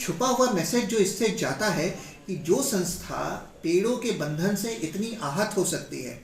छुपा हुआ मैसेज जो इससे जाता है कि जो संस्था पेड़ों के बंधन से इतनी आहत हो सकती है,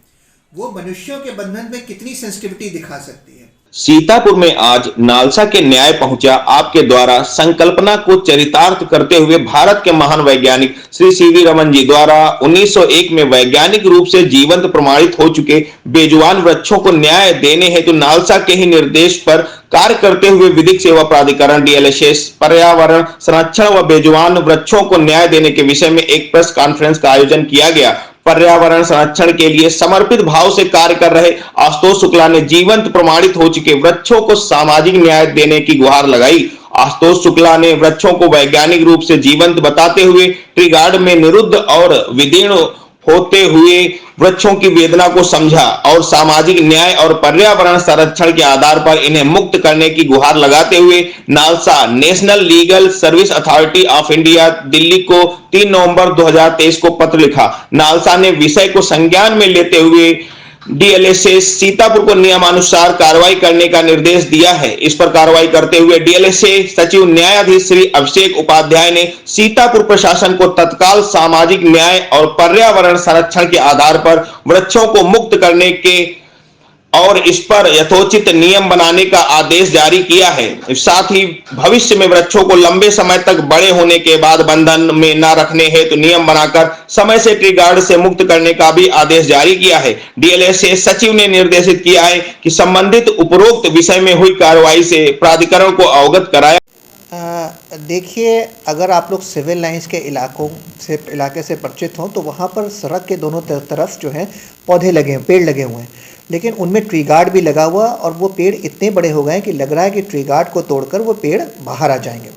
वो मनुष्यों के बंधन में कितनी सेंसिटिविटी दिखा सकती है। सीतापुर में आज नालसा के न्याय पहुंचा आपके द्वारा संकल्पना को चरितार्थ करते हुए भारत के महान वैज्ञानिक श्री सीवी रमन जी द्वारा 1901 में वैज्ञानिक रूप से जीवंत प्रमाणित हो चुके बेजुबान वृक्षों को न्याय देने हेतु नालसा के ही निर्देश पर कार्य करते हुए विधिक सेवा प्राधिकरण डीएलएसएस पर्यावरण संरक्षण व बेजुबान वृक्षों को न्याय देने के विषय में एक प्रेस कॉन्फ्रेंस का आयोजन किया गया। पर्यावरण संरक्षण के लिए समर्पित भाव से कार्य कर रहे आशुतोष शुक्ला ने जीवंत प्रमाणित हो चुके वृक्षों को सामाजिक न्याय देने की गुहार लगाई। आशुतोष शुक्ला ने वृक्षों को वैज्ञानिक रूप से जीवंत बताते हुए ट्री गार्ड में निरुद्ध और विदीर्ण होते हुए वृक्षों की वेदना को समझा और सामाजिक न्याय और पर्यावरण संरक्षण के आधार पर इन्हें मुक्त करने की गुहार लगाते हुए NALSA national legal service authority of India Delhi को 3 नवंबर 2023 को पत्र लिखा। नालसा ने विषय को संज्ञान में लेते हुए डीएलएसएस सीतापुर को नियमानुसार कार्रवाई करने का निर्देश दिया है। इस पर कार्रवाई करते हुए डीएलएसएस सचिव न्यायाधीश श्री अभिषेक उपाध्याय ने सीतापुर प्रशासन को तत्काल सामाजिक न्याय और पर्यावरण संरक्षण के आधार पर वृक्षों को मुक्त करने के और इस पर यथोचित नियम बनाने का आदेश जारी किया है। साथ ही भविष्य में वृक्षों को लंबे समय तक बड़े होने के बाद बंधन में न रखने हेतु नियम बनाकर समय से ट्री गार्ड से मुक्त करने का भी आदेश जारी किया है। डीएलएसएस सचिव ने निर्देशित किया है कि संबंधित उपरोक्त विषय में हुई कार्रवाई से प्राधिकरण को अवगत कराया। देखिए, अगर आप लोग सिविल लाइंस के इलाके से परिचित हों तो वहाँ पर सड़क के दोनों तरफ जो है पौधे लगे हैं, पेड़ लगे हुए हैं, लेकिन उनमें ट्री गार्ड भी लगा हुआ और वो पेड़ इतने बड़े हो गए हैं कि लग रहा है कि ट्री गार्ड को तोड़कर वो पेड़ बाहर आ जाएंगे।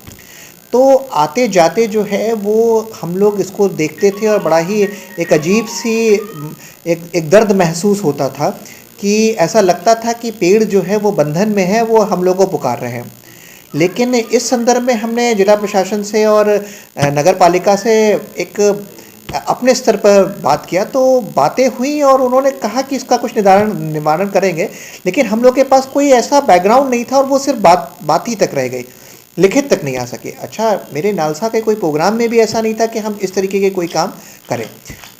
तो आते जाते जो है वो हम लोग इसको देखते थे और बड़ा ही एक अजीब सी एक दर्द महसूस होता था कि ऐसा लगता था कि पेड़ जो है वो बंधन में है, वो हम लोग को पुकार रहे हैं। लेकिन इस संदर्भ में हमने जिला प्रशासन से और नगर पालिका से एक अपने स्तर पर बात किया, तो बातें हुई और उन्होंने कहा कि इसका कुछ निवारण करेंगे, लेकिन हम लोग के पास कोई ऐसा बैकग्राउंड नहीं था और वो सिर्फ बात ही तक रह गई, लिखित तक नहीं आ सके। अच्छा, मेरे नालसा के कोई प्रोग्राम में भी ऐसा नहीं था कि हम इस तरीके के कोई काम करें।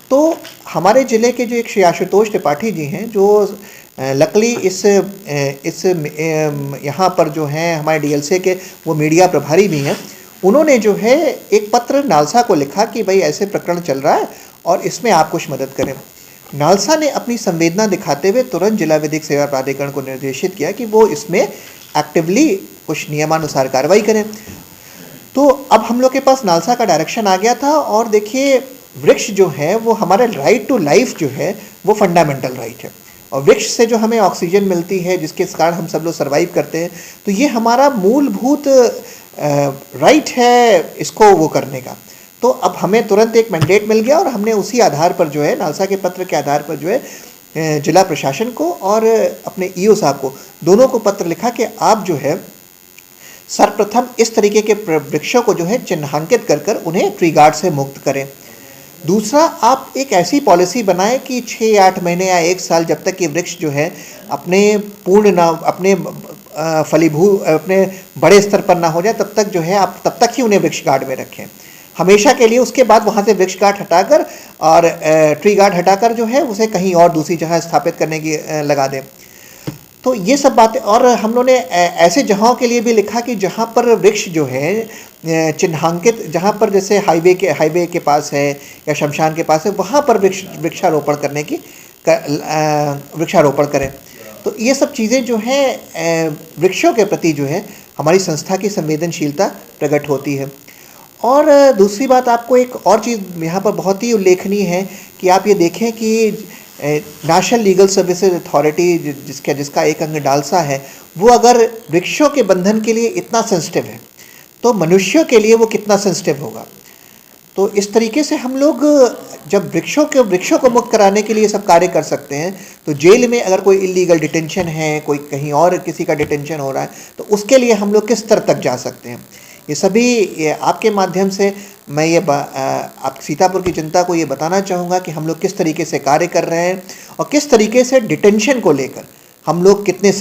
तो हमारे ज़िले के जो एक श्री आशुतोष त्रिपाठी जी हैं, जो लकली इस यहाँ पर जो हैं हमारे डीएलसी के वो मीडिया प्रभारी भी हैं, उन्होंने जो है एक पत्र नालसा को लिखा कि भाई ऐसे प्रकरण चल रहा है और इसमें आप कुछ मदद करें। नालसा ने अपनी संवेदना दिखाते हुए तुरंत जिला विधिक सेवा प्राधिकरण को निर्देशित किया कि वो इसमें एक्टिवली कुछ नियमानुसार कार्रवाई करें। तो अब हम लोग के पास नालसा का डायरेक्शन आ गया था और देखिए, वृक्ष जो है वो हमारा राइट टू लाइफ जो है वो फंडामेंटल राइट है और वृक्ष से जो हमें ऑक्सीजन मिलती है, जिसके कारण हम सब लोग सर्वाइव करते हैं, तो ये हमारा मूलभूत राइट है इसको वो करने का। तो अब हमें तुरंत एक मैंडेट मिल गया और हमने उसी आधार पर जो है नालसा के पत्र के आधार पर जो है जिला प्रशासन को और अपने ईओ साहब को दोनों को पत्र लिखा कि आप जो है सर्वप्रथम इस तरीके के वृक्षों को जो है चिन्हांकित कर उन्हें ट्री गार्ड से मुक्त करें। दूसरा, आप एक ऐसी पॉलिसी बनाएं कि 6-8 महीने या 1 साल जब तक ये वृक्ष जो है अपने अपने अपने बड़े स्तर पर ना हो जाए, तब तक जो है आप तब तक ही उन्हें वृक्ष गार्ड में रखें हमेशा के लिए। उसके बाद वहाँ से वृक्ष गार्ड हटाकर और ट्री गार्ड हटाकर जो है उसे कहीं और दूसरी जगह स्थापित करने की लगा दें। तो ये सब बातें, और हम लोगों ने ऐसे जगहों के लिए भी लिखा कि जहाँ पर वृक्ष जो है चिन्हांकित, जहाँ पर जैसे हाईवे के पास है या शमशान के पास है, वहाँ पर वृक्षारोपण करने की वृक्षारोपण करें। तो ये सब चीज़ें जो हैं वृक्षों के प्रति जो है हमारी संस्था की संवेदनशीलता प्रकट होती है। और दूसरी बात, आपको एक और चीज़ यहाँ पर बहुत ही उल्लेखनीय है कि आप ये देखें कि नेशनल लीगल सर्विसेज अथॉरिटी जिसका एक अंग नालसा है, वो अगर वृक्षों के बंधन के लिए इतना सेंसिटिव है तो मनुष्यों के लिए वो कितना सेंसिटिव होगा। तो इस तरीके से हम लोग जब वृक्षों को मुक्त कराने के लिए सब कार्य कर सकते हैं, तो जेल में अगर कोई इलीगल डिटेंशन है, कोई कहीं और किसी का डिटेंशन हो रहा है, तो उसके लिए हम लोग किस स्तर तक जा सकते हैं। ये सभी आपके माध्यम से मैं आप सीतापुर की जनता को ये बताना चाहूँगा कि हम लोग किस तरीके से कार्य कर रहे हैं और किस तरीके से डिटेंशन को लेकर हम लोग कितने